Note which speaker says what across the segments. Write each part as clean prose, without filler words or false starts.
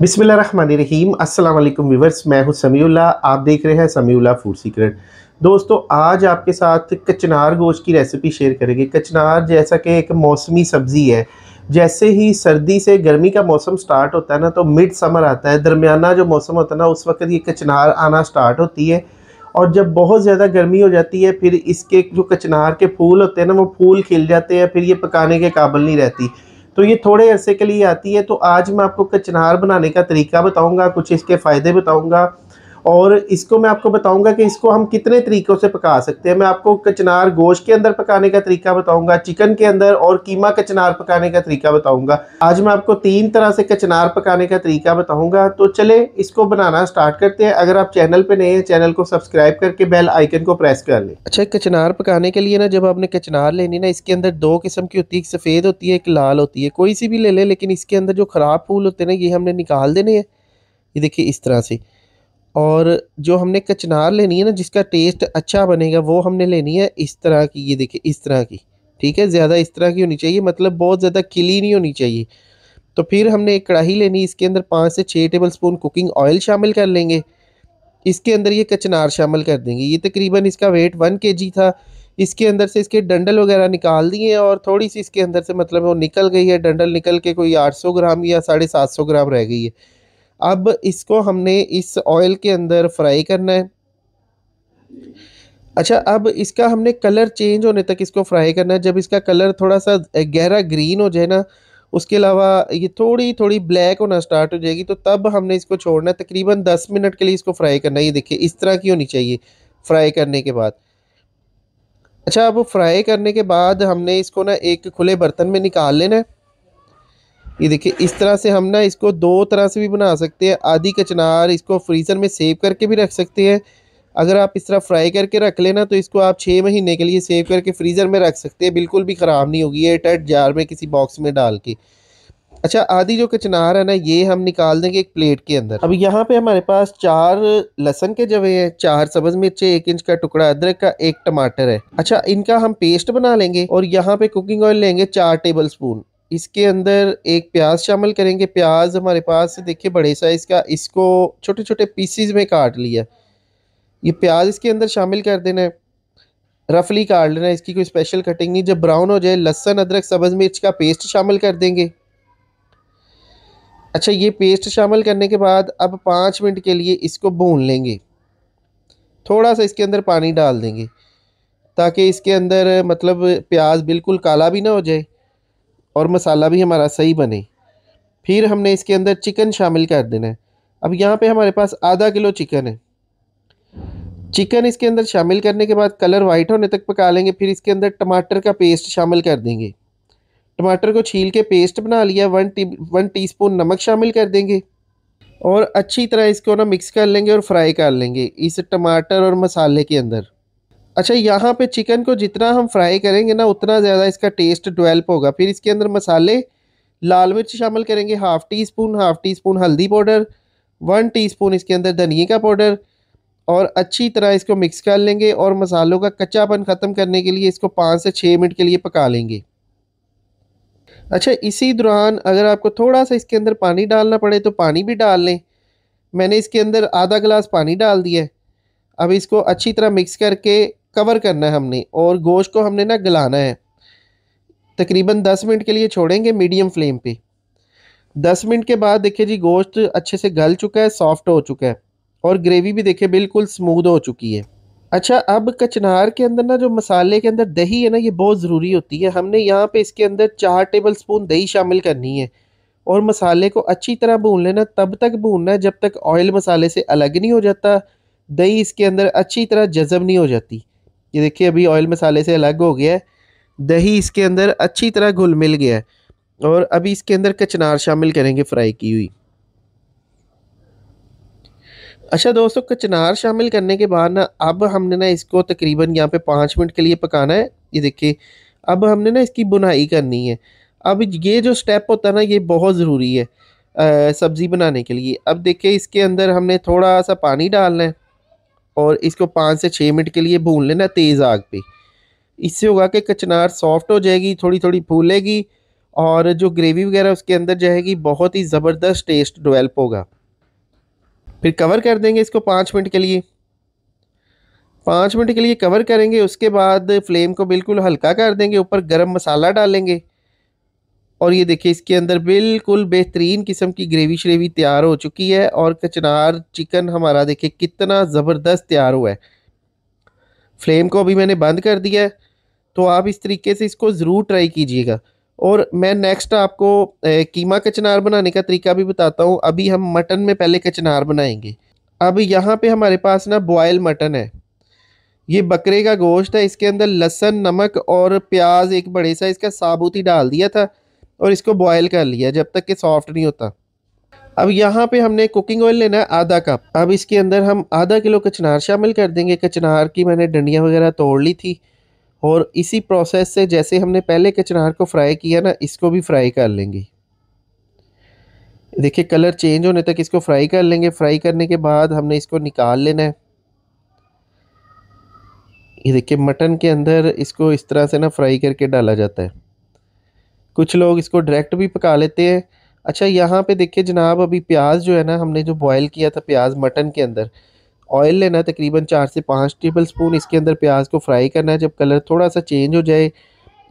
Speaker 1: बिस्मिल्लाहिर्रहमानिर्रहीम। अस्सलाम वालेकुम व्यूअर्स, मैं हूं समीउल्लाह। आप देख रहे हैं समीउल्लाह फूड सीक्रेट। दोस्तों, आज आपके साथ कचनार गोश्त की रेसिपी शेयर करेंगे। कचनार जैसा कि एक मौसमी सब्ज़ी है। जैसे ही सर्दी से गर्मी का मौसम स्टार्ट होता है ना, तो मिड समर आता है, दरमियाना जो मौसम होता है ना, उस वक्त ये कचनार आना स्टार्ट होती है। और जब बहुत ज़्यादा गर्मी हो जाती है, फिर इसके जो कचनार के फूल होते हैं ना, वो फूल खिल जाते हैं, फिर ये पकाने के काबिल नहीं रहती। तो ये थोड़े अरसे के लिए आती है। तो आज मैं आपको कचनार बनाने का तरीका बताऊंगा, कुछ इसके फ़ायदे बताऊंगा, और इसको मैं आपको बताऊंगा कि इसको हम कितने तरीक़ों से पका सकते हैं। मैं आपको कचनार गोश्त के अंदर पकाने का तरीका बताऊंगा, चिकन के अंदर, और कीमा कचनार पकाने का तरीका बताऊंगा। आज मैं आपको 3 तरह से कचनार पकाने का तरीका बताऊंगा। तो चले इसको बनाना स्टार्ट करते हैं। अगर आप चैनल पे नए हैं, चैनल को सब्सक्राइब करके बेल आइकन को प्रेस कर लें। अच्छा, कचनार पकाने के लिए ना, जब आपने कचनार लेनी ना, इसके अंदर 2 किस्म की होती है, एक सफ़ेद होती है, एक लाल होती है। कोई सी भी ले लें, लेकिन इसके अंदर जो ख़राब फूल होते हैं ना, ये हमने निकाल देने हैं। ये देखिए इस तरह से। और जो हमने कचनार लेनी है ना, जिसका टेस्ट अच्छा बनेगा, वो हमने लेनी है इस तरह की। ये देखिए इस तरह की, ठीक है। ज़्यादा इस तरह की होनी चाहिए, मतलब बहुत ज़्यादा खिली नहीं होनी चाहिए। तो फिर हमने एक कढ़ाई लेनी, इसके अंदर 5 से 6 टेबल स्पून कुकिंग ऑयल शामिल कर लेंगे। इसके अंदर ये कचनार शामिल कर देंगे। ये तकरीबन इसका वेट 1 केजी था। इसके अंदर से इसके डंडल वगैरह निकाल दिए, और थोड़ी सी इसके अंदर से मतलब वो निकल गई है, डंडल निकल के कोई 800 ग्राम या 750 ग्राम रह गई है। अब इसको हमने इस ऑयल के अंदर फ्राई करना है। अच्छा, अब इसका हमने कलर चेंज होने तक इसको फ्राई करना है। जब इसका कलर थोड़ा सा गहरा ग्रीन हो जाए ना, उसके अलावा ये थोड़ी थोड़ी ब्लैक होना स्टार्ट हो जाएगी, तो तब हमने इसको छोड़ना है। तकरीबन 10 मिनट के लिए इसको फ्राई करना है। ये देखिए इस तरह की होनी चाहिए फ्राई करने के बाद। अच्छा, अब फ्राई करने के बाद हमने इसको ना एक खुले बर्तन में निकाल लेना है। ये देखिए इस तरह से हम ना इसको 2 तरह से भी बना सकते हैं। आधी कचनार इसको फ्रीज़र में सेव करके भी रख सकते हैं। अगर आप इस तरह फ्राई करके रख लेना, तो इसको आप 6 महीने के लिए सेव करके फ्रीज़र में रख सकते हैं, बिल्कुल भी ख़राब नहीं होगी, एयरटाइट जार में किसी बॉक्स में डाल के। अच्छा, आधी जो कचनार है ना, ये हम निकाल देंगे एक प्लेट के अंदर। अब यहाँ पे हमारे पास 4 लहसुन के जवे हैं, 4 सब्ज़ मिर्चें, 1 इंच का टुकड़ा अदरक का, 1 टमाटर है। अच्छा, इनका हम पेस्ट बना लेंगे। और यहाँ पे कुकिंग ऑयल लेंगे 4 टेबल स्पून। इसके अंदर एक प्याज शामिल करेंगे। प्याज हमारे पास देखिए बड़े साइज़ का, इसको छोटे छोटे पीसीज में काट लिया। ये प्याज इसके अंदर शामिल कर देना है, रफली काट लेना है, इसकी कोई स्पेशल कटिंग नहीं। जब ब्राउन हो जाए, लहसुन अदरक सब्ज़ मिर्च का पेस्ट शामिल कर देंगे। अच्छा, ये पेस्ट शामिल करने के बाद अब 5 मिनट के लिए इसको भून लेंगे। थोड़ा सा इसके अंदर पानी डाल देंगे, ताकि इसके अंदर मतलब प्याज बिल्कुल काला भी ना हो जाए, और मसाला भी हमारा सही बने। फिर हमने इसके अंदर चिकन शामिल कर देना है। अब यहाँ पे हमारे पास आधा किलो चिकन है। चिकन इसके अंदर शामिल करने के बाद कलर वाइट होने तक पका लेंगे। फिर इसके अंदर टमाटर का पेस्ट शामिल कर देंगे। टमाटर को छील के पेस्ट बना लिया। 1 टीस्पून नमक शामिल कर देंगे, और अच्छी तरह इसको ना मिक्स कर लेंगे और फ्राई कर लेंगे इस टमाटर और मसाले के अंदर। अच्छा, यहाँ पे चिकन को जितना हम फ्राई करेंगे ना, उतना ज़्यादा इसका टेस्ट डेवलप होगा। फिर इसके अंदर मसाले, लाल मिर्च शामिल करेंगे हाफ़ टी स्पून हल्दी पाउडर, 1 टीस्पून इसके अंदर धनिया का पाउडर, और अच्छी तरह इसको मिक्स कर लेंगे। और मसालों का कच्चापन ख़त्म करने के लिए इसको 5 से 6 मिनट के लिए पका लेंगे। अच्छा, इसी दौरान अगर आपको थोड़ा सा इसके अंदर पानी डालना पड़े तो पानी भी डाल लें। मैंने इसके अंदर आधा गिलास पानी डाल दिया है। अब इसको अच्छी तरह मिक्स करके कवर करना है हमने, और गोश्त को हमने ना गलाना है। तकरीबन 10 मिनट के लिए छोड़ेंगे मीडियम फ्लेम पे। 10 मिनट के बाद देखिए जी, गोश्त अच्छे से गल चुका है, सॉफ्ट हो चुका है, और ग्रेवी भी देखिए बिल्कुल स्मूथ हो चुकी है। अच्छा, अब कचनार के अंदर ना, जो मसाले के अंदर दही है ना, ये बहुत ज़रूरी होती है। हमने यहाँ पे इसके अंदर 4 टेबल स्पून दही शामिल करनी है, और मसाले को अच्छी तरह भून लेना। तब तक भूनना है जब तक ऑयल मसाले से अलग नहीं हो जाता, दही इसके अंदर अच्छी तरह जज़ब नहीं हो जाती। ये देखिए अभी ऑयल मसाले से अलग हो गया है, दही इसके अंदर अच्छी तरह घुल मिल गया है। और अभी इसके अंदर कचनार शामिल करेंगे फ्राई की हुई। अच्छा दोस्तों, कचनार शामिल करने के बाद ना, अब हमने ना इसको तकरीबन यहाँ पे 5 मिनट के लिए पकाना है। ये देखिए, अब हमने ना इसकी बुनाई करनी है। अब ये जो स्टेप होता है ना, ये बहुत ज़रूरी है सब्ज़ी बनाने के लिए। अब देखिए, इसके अंदर हमने थोड़ा सा पानी डालना है, और इसको 5 से 6 मिनट के लिए भून लेना तेज़ आग पे। इससे होगा कि कचनार सॉफ्ट हो जाएगी, थोड़ी थोड़ी फूलेगी, और जो ग्रेवी वगैरह उसके अंदर जाएगी, बहुत ही ज़बरदस्त टेस्ट डेवलप होगा। फिर कवर कर देंगे इसको 5 मिनट के लिए। 5 मिनट के लिए कवर करेंगे, उसके बाद फ्लेम को बिल्कुल हल्का कर देंगे, ऊपर गरम मसाला डालेंगे और ये देखिए इसके अंदर बिल्कुल बेहतरीन किस्म की ग्रेवी श्रेवी तैयार हो चुकी है। और कचनार चिकन हमारा देखिए कितना ज़बरदस्त तैयार हुआ है। फ्लेम को अभी मैंने बंद कर दिया है, तो आप इस तरीके से इसको ज़रूर ट्राई कीजिएगा। और मैं नेक्स्ट आपको कीमा कचनार बनाने का तरीका भी बताता हूँ। अभी हम मटन में पहले कचनार बनाएंगे। अब यहाँ पे हमारे पास ना बॉयल मटन है, ये बकरे का गोश्त है। इसके अंदर लहसुन, नमक और प्याज एक बड़े साइज का साबुत ही डाल दिया था और इसको बॉयल कर लिया जब तक कि सॉफ्ट नहीं होता। अब यहाँ पे हमने कुकिंग ऑयल लेना है आधा कप। अब इसके अंदर हम आधा किलो कचनार शामिल कर देंगे। कचनार की मैंने डंडियाँ वगैरह तोड़ ली थी और इसी प्रोसेस से जैसे हमने पहले कचनार को फ्राई किया ना, इसको भी फ्राई कर लेंगे। देखिए कलर चेंज होने तक इसको फ्राई कर लेंगे। फ्राई करने के बाद हमने इसको निकाल लेना है। ये देखिए मटन के अंदर इसको इस तरह से ना फ्राई करके डाला जाता है। कुछ लोग इसको डायरेक्ट भी पका लेते हैं। अच्छा यहाँ पे देखिए जनाब, अभी प्याज जो है ना, हमने जो बॉयल किया था प्याज मटन के अंदर, ऑयल लेना है तकरीबन 4 से 5 टेबल स्पून। इसके अंदर प्याज को फ्राई करना है। जब कलर थोड़ा सा चेंज हो जाए,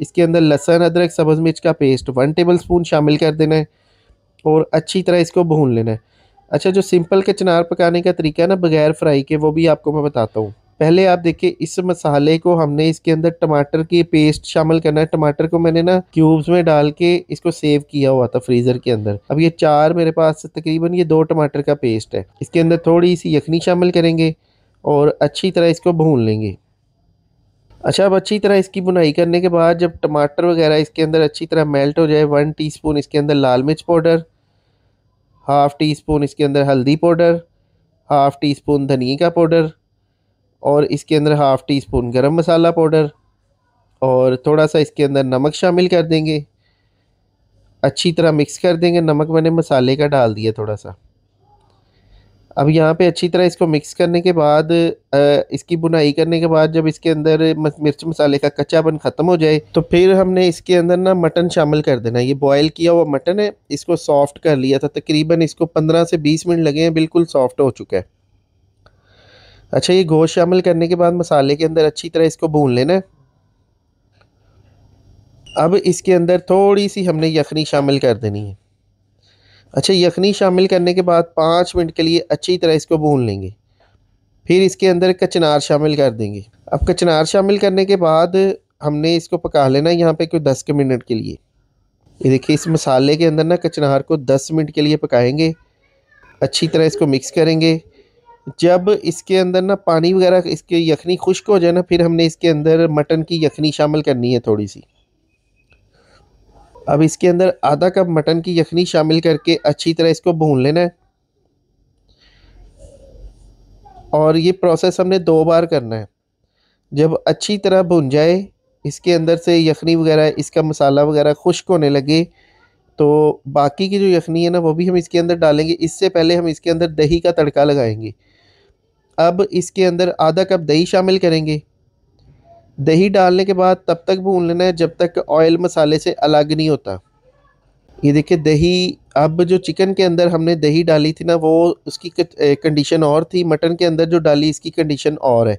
Speaker 1: इसके अंदर लहसुन, अदरक, सब्ज़ मिर्च का पेस्ट 1 टेबल स्पून शामिल कर देना है और अच्छी तरह इसको भून लेना है। अच्छा, जो सिंपल कचनार पकाने का तरीका है ना बगैर फ्राई के, वो भी आपको मैं बताता हूँ। पहले आप देखिए इस मसाले को हमने इसके अंदर टमाटर की पेस्ट शामिल करना है। टमाटर को मैंने ना क्यूब्स में डाल के इसको सेव किया हुआ था फ्रीज़र के अंदर। अब ये चार मेरे पास तकरीबन ये 2 टमाटर का पेस्ट है। इसके अंदर थोड़ी सी यखनी शामिल करेंगे और अच्छी तरह इसको भून लेंगे। अच्छा, अब अच्छी तरह इसकी भुनाई करने के बाद जब टमाटर वगैरह इसके अंदर अच्छी तरह मेल्ट हो जाए, 1 टीस्पून इसके अंदर लाल मिर्च पाउडर, हाफ़ टी स्पून इसके अंदर हल्दी पाउडर, हाफ़ टी स्पून धनिया का पाउडर और इसके अंदर हाफ़ टी स्पून गरम मसाला पाउडर और थोड़ा सा इसके अंदर नमक शामिल कर देंगे। अच्छी तरह मिक्स कर देंगे। नमक मैंने मसाले का डाल दिया थोड़ा सा। अब यहाँ पे अच्छी तरह इसको मिक्स करने के बाद इसकी भुनाई करने के बाद जब इसके अंदर मिर्च मसाले का कच्चापन ख़त्म हो जाए, तो फिर हमने इसके अंदर ना मटन शामिल कर देना है। ये बॉयल किया हुआ मटन है, इसको सॉफ्ट कर लिया था। तकरीबन इसको 15 से 20 मिनट लगे हैं, बिल्कुल सॉफ्ट हो चुका है। अच्छा, ये गोश्त शामिल करने के बाद मसाले के अंदर अच्छी तरह इसको भून लेना है। अब इसके अंदर थोड़ी सी हमने यखनी शामिल कर देनी है। अच्छा, यखनी शामिल करने के बाद 5 मिनट के लिए अच्छी तरह इसको भून लेंगे। फिर इसके अंदर कचनार शामिल कर देंगे। अब कचनार शामिल करने के बाद हमने इसको पका लेना है यहाँ पे कोई 10 के मिनट के लिए। ये देखिए इस मसाले के अंदर ना कचनार को 10 मिनट के लिए पकाएंगे। अच्छी तरह इसको मिक्स करेंगे। जब इसके अंदर ना पानी वगैरह इसके यखनी खुश्क हो जाए ना, फिर हमने इसके अंदर मटन की यखनी शामिल करनी है थोड़ी सी। अब इसके अंदर आधा कप मटन की यखनी शामिल करके अच्छी तरह इसको भून लेना है और ये प्रोसेस हमने 2 बार करना है। जब अच्छी तरह भुन जाए, इसके अंदर से यखनी वगैरह इसका मसाला वगैरह खुश्क होने लगे, तो बाकी की जो यखनी है ना वो भी हम इसके अंदर डालेंगे। इससे पहले हम इसके अंदर दही का तड़का लगाएंगे। अब इसके अंदर आधा कप दही शामिल करेंगे। दही डालने के बाद तब तक भून लेना है जब तक ऑयल मसाले से अलग नहीं होता। ये देखिए दही, अब जो चिकन के अंदर हमने दही डाली थी ना, वो उसकी कंडीशन और थी, मटन के अंदर जो डाली इसकी कंडीशन और है।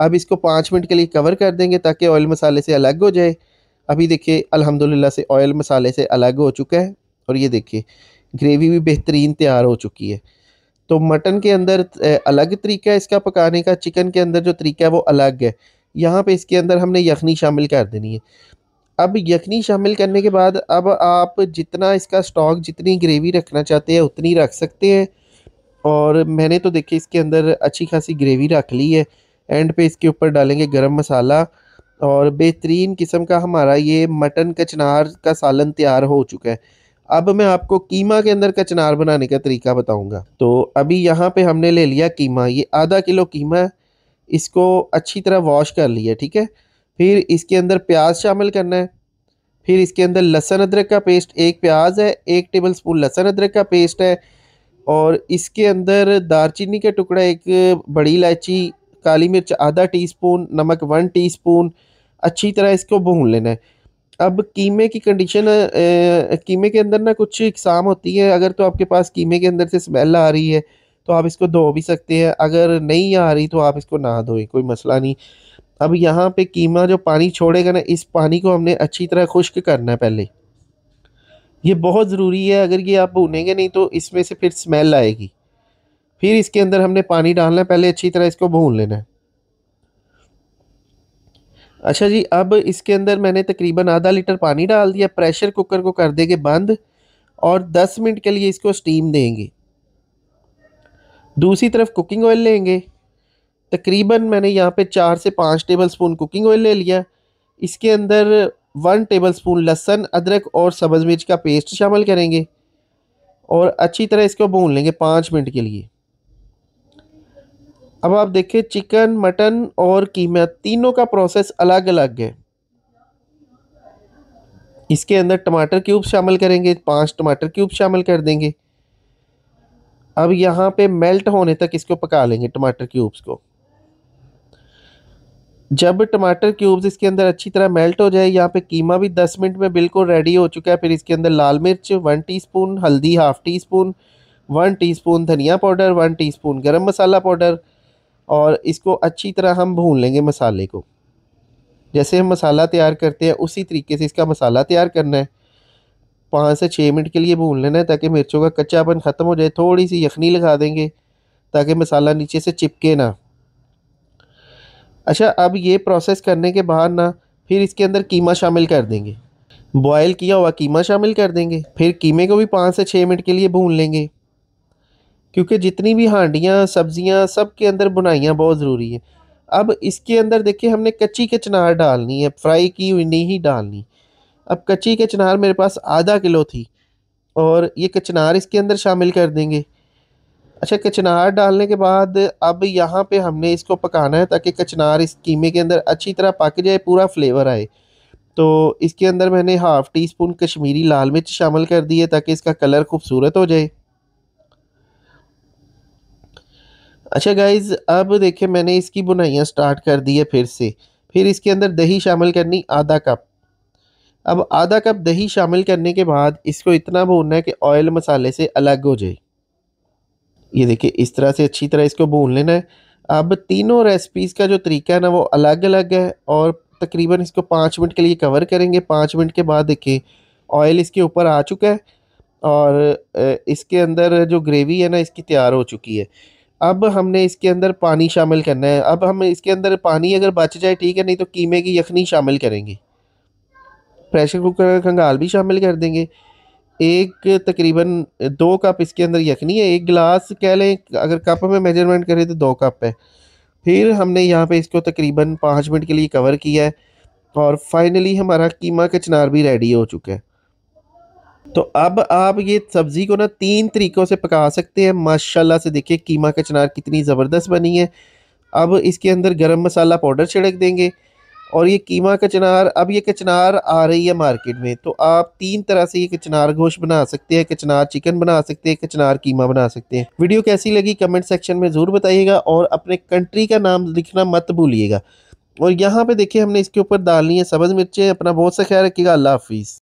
Speaker 1: अब इसको 5 मिनट के लिए कवर कर देंगे ताकि ऑयल मसाले से अलग हो जाए। अभी देखिए अल्हम्दुलिल्लाह से ऑयल मसाले से अलग हो चुका है और ये देखिए ग्रेवी भी बेहतरीन तैयार हो चुकी है। तो मटन के अंदर अलग तरीका है इसका पकाने का, चिकन के अंदर जो तरीका है वो अलग है। यहाँ पे इसके अंदर हमने यखनी शामिल कर देनी है। अब यखनी शामिल करने के बाद अब आप जितना इसका स्टॉक, जितनी ग्रेवी रखना चाहते हैं उतनी रख सकते हैं। और मैंने तो देखिए इसके अंदर अच्छी खासी ग्रेवी रख ली है। एंड पे इसके ऊपर डालेंगे गरम मसाला और बेहतरीन किस्म का हमारा ये मटन कचनार का सालन तैयार हो चुका है। अब मैं आपको कीमा के अंदर कचनार बनाने का तरीका बताऊंगा। तो अभी यहाँ पे हमने ले लिया कीमा, ये आधा किलो कीमा है। इसको अच्छी तरह वॉश कर लिया, ठीक है। फिर इसके अंदर प्याज शामिल करना है। फिर इसके अंदर लहसुन अदरक का पेस्ट, एक प्याज है, 1 टेबल स्पून लहसुन अदरक का पेस्ट है और इसके अंदर दालचीनी का टुकड़ा, एक बड़ी इलायची, काली मिर्च आधा टीस्पून, नमक 1 टीस्पून। अच्छी तरह इसको भून लेना है। अब कीमे की कंडीशन, कीमे के अंदर ना कुछ इकसाम होती है। अगर तो आपके पास कीमे के अंदर से स्मेल आ रही है तो आप इसको धो भी सकते हैं, अगर नहीं आ रही तो आप इसको ना धोएं, कोई मसला नहीं। अब यहाँ पे कीमा जो पानी छोड़ेगा ना, इस पानी को हमने अच्छी तरह खुश्क करना है पहले। ये बहुत ज़रूरी है, अगर ये आप भूनेंगे नहीं तो इसमें से फिर स्मेल आएगी। फिर इसके अंदर हमने पानी डालना है, पहले अच्छी तरह इसको भून लेना है। अच्छा जी, अब इसके अंदर मैंने तकरीबन आधा लीटर पानी डाल दिया। प्रेशर कुकर को कर देंगे बंद और 10 मिनट के लिए इसको स्टीम देंगे। दूसरी तरफ कुकिंग ऑयल लेंगे। तकरीबन मैंने यहाँ पे 4 से 5 टेबल स्पून कुकिंग ऑयल ले लिया। इसके अंदर 1 टेबल स्पून लहसुन, अदरक और सब्ज़ मिर्च का पेस्ट शामिल करेंगे और अच्छी तरह इसको भून लेंगे 5 मिनट के लिए। अब आप देखिए, चिकन, मटन और कीमा तीनों का प्रोसेस अलग अलग है। इसके अंदर टमाटर क्यूब शामिल करेंगे, 5 टमाटर क्यूब शामिल कर देंगे। अब यहाँ पे मेल्ट होने तक इसको पका लेंगे टमाटर क्यूब्स को। जब टमाटर क्यूब्स इसके अंदर अच्छी तरह मेल्ट हो जाए, यहाँ पे कीमा भी 10 मिनट में बिल्कुल रेडी हो चुका है। फिर इसके अंदर लाल मिर्च 1 टीस्पून, हल्दी हाफ टी स्पून, 1 टीस्पून धनिया पाउडर, 1 टीस्पून गरम मसाला पाउडर, और इसको अच्छी तरह हम भून लेंगे मसाले को। जैसे हम मसाला तैयार करते हैं उसी तरीके से इसका मसाला तैयार करना है। 5 से 6 मिनट के लिए भून लेना है ताकि मिर्चों का कच्चापन ख़त्म हो जाए। थोड़ी सी यखनी लगा देंगे ताकि मसाला नीचे से चिपके ना। अच्छा, अब ये प्रोसेस करने के बाद ना फिर इसके अंदर कीमा शामिल कर देंगे। बॉयल किया हुआ कीमा शामिल कर देंगे। फिर कीमे को भी 5 से 6 मिनट के लिए भून लेंगे, क्योंकि जितनी भी हांडियाँ सब्जियाँ सब के अंदर बुनाइयाँ बहुत ज़रूरी है। अब इसके अंदर देखिए, हमने कच्ची कचनार डालनी है, फ्राई की हुई नहीं डालनी। अब कच्ची कचनार मेरे पास आधा किलो थी और ये कचनार इसके अंदर शामिल कर देंगे। अच्छा, कचनार डालने के बाद अब यहाँ पे हमने इसको पकाना है ताकि कचनार इस कीमे के अंदर अच्छी तरह पक जाए, पूरा फ्लेवर आए। तो इसके अंदर मैंने हाफ़ टी स्पून कश्मीरी लाल मिर्च शामिल कर दी है ताकि इसका कलर खूबसूरत हो जाए। अच्छा गाइज़, अब देखिए मैंने इसकी बुनाइयाँ स्टार्ट कर दी है फिर से। फिर इसके अंदर दही शामिल करनी आधा कप। अब आधा कप दही शामिल करने के बाद इसको इतना भूनना है कि ऑयल मसाले से अलग हो जाए। ये देखिए, इस तरह से अच्छी तरह इसको भून लेना है। अब तीनों रेसिपीज़ का जो तरीका है ना वो अलग अलग है, और तकरीबन इसको 5 मिनट के लिए कवर करेंगे। 5 मिनट के बाद देखिए ऑयल इसके ऊपर आ चुका है और इसके अंदर जो ग्रेवी है ना इसकी तैयार हो चुकी है। अब हमने इसके अंदर पानी शामिल करना है। अब हम इसके अंदर पानी अगर बच जाए ठीक है, नहीं तो कीमे की यखनी शामिल करेंगे। प्रेशर कुकर का खंगाल भी शामिल कर देंगे। एक तकरीबन 2 कप इसके अंदर यखनी है, 1 गिलास कह लें, अगर कप में मेजरमेंट करें तो 2 कप है। फिर हमने यहाँ पे इसको तकरीबन 5 मिनट के लिए कवर किया है और फाइनली हमारा कीमा कचनार भी रेडी हो चुका है। तो अब आप ये सब्ज़ी को ना 3 तरीक़ों से पका सकते हैं। माशाल्लाह से देखिए कीमा कचनार कितनी ज़बरदस्त बनी है। अब इसके अंदर गरम मसाला पाउडर छिड़क देंगे और ये कीमा कचनार, अब ये कचनार आ रही है मार्केट में, तो आप 3 तरह से ये कचनार गोश्त बना सकते हैं। कचनार चिकन बना सकते हैं, कचनार कीमा बना सकते हैं। वीडियो कैसी लगी कमेंट सेक्शन में ज़रूर बताइएगा और अपने कंट्री का नाम लिखना मत भूलिएगा। और यहाँ पे देखिए हमने इसके ऊपर डालनी है सब्ज़ मिर्चें। अपना बहुत सा ख्याल रखिएगा। अल्लाह हाफिज़।